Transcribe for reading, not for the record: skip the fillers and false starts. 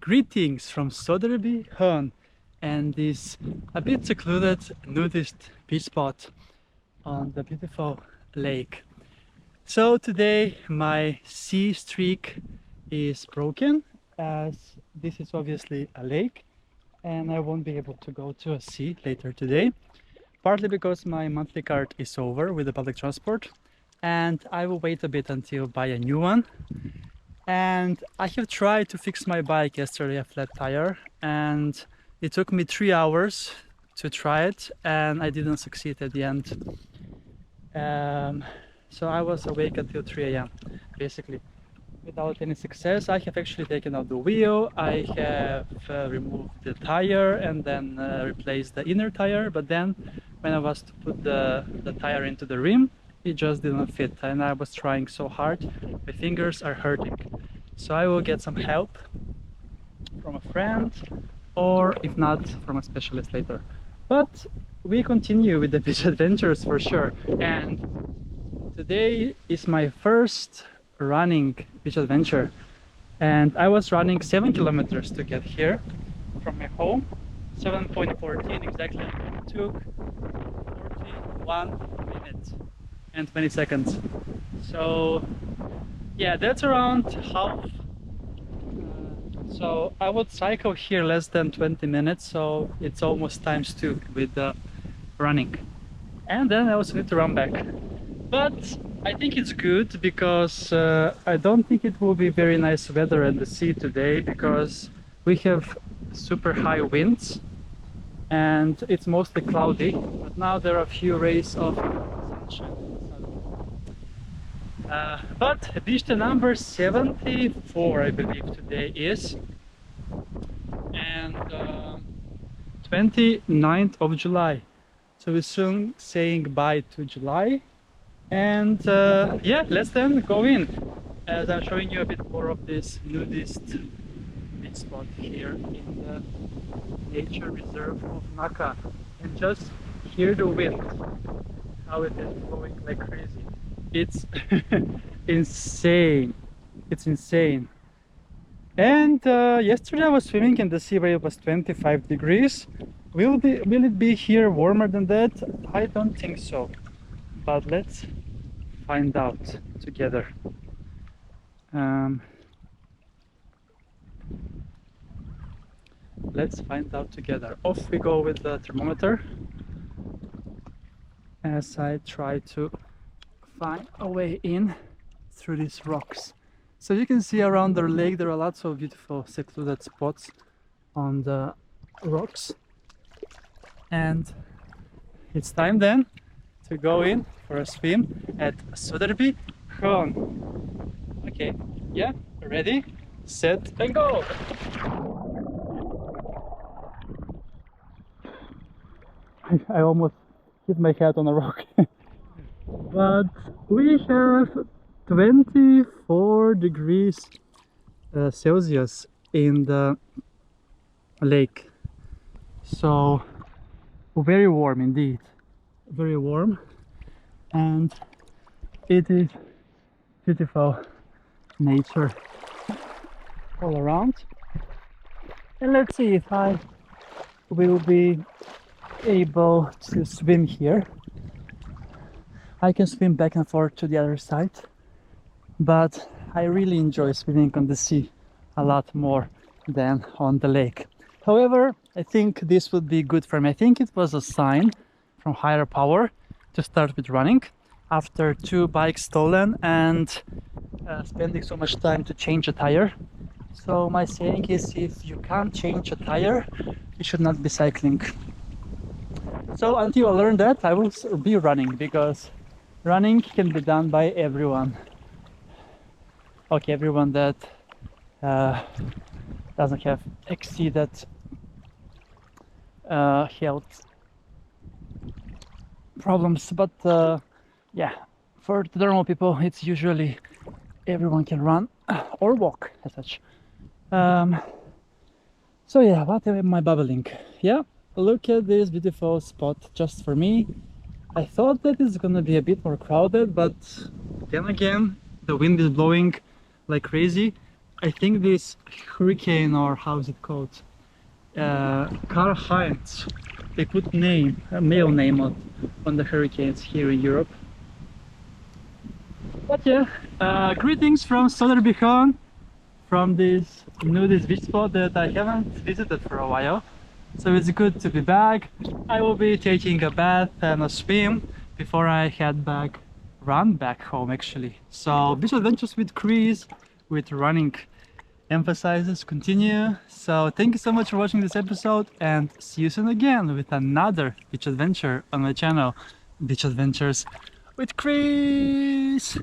Greetings from Söderbysjön and this a bit secluded nudist beach spot on the beautiful lake. So today my sea streak is broken, as this is obviously a lake and I won't be able to go to a sea later today, partly because my monthly card is over with the public transport and I will wait a bit until buy a new one. And I have tried to fix my bike yesterday, a flat tire, and it took me 3 hours to try it and I didn't succeed at the end. So I was awake until 3 AM basically without any success. I have actually taken out the wheel, I have removed the tire and then replaced the inner tire, but then when I was to put the tire into the rim, it just didn't fit and I was trying so hard, my fingers are hurting. So I will get some help from a friend, or if not, from a specialist later. But we continue with the beach adventures for sure, and today is my first running beach adventure, and I was running 7 kilometers to get here from my home. 7.14 exactly. It took 41 minutes and 20 seconds. So yeah, that's around half. So I would cycle here less than 20 minutes, so it's almost ×2 with the running. And then I also need to run back. But I think it's good because I don't think it will be very nice weather at the sea today, because we have super high winds and it's mostly cloudy, but now there are a few rays of sunshine. But beach number 74 I believe today is, and 29th of July, so we're soon saying bye to July. And yeah, let's then go in as I'm showing you a bit more of this nudist beach spot here in the nature reserve of Nacka. And just hear the wind, how it is blowing like crazy. It's insane. It's insane. And yesterday I was swimming in the sea where it was 25 degrees. Will it be here warmer than that? I don't think so. But let's find out together. Let's find out together. Off we go with the thermometer as I try to find a way in through these rocks. So you can see around the lake there are lots of beautiful secluded spots on the rocks, and it's time then to go in for a swim at Söderbysjön. Okay, yeah, ready, set and go! I almost hit my head on a rock. But we have 24 degrees Celsius in the lake, so very warm indeed, very warm, and it is beautiful nature all around. And let's see if I will be able to swim here. I can swim back and forth to the other side, but I really enjoy swimming on the sea a lot more than on the lake. However, I think this would be good for me. I think it was a sign from higher power to start with running after 2 bikes stolen and spending so much time to change a tire. So my saying is, if you can't change a tire, you should not be cycling. So until I learn that, I will be running, because running can be done by everyone. Okay, everyone that doesn't have exceeded health problems, but yeah, for the normal people it's usually everyone can run or walk as such. So yeah, what am I babbling? Yeah, look at this beautiful spot just for me. I thought that it's gonna be a bit more crowded, but then again the wind is blowing like crazy I think this hurricane, or how is it called? Karl Heinz. They put name, a male name on the hurricanes here in Europe. But yeah, greetings from Söderbysjön, from this nudist beach spot that I haven't visited for a while. So it's good to be back. I will be taking a bath and a swim before I head back, run back home actually. So beach adventures with Kris, with running emphasizes continue. So thank you so much for watching this episode, and see you soon again with another beach adventure on my channel, Beach Adventures with Kris.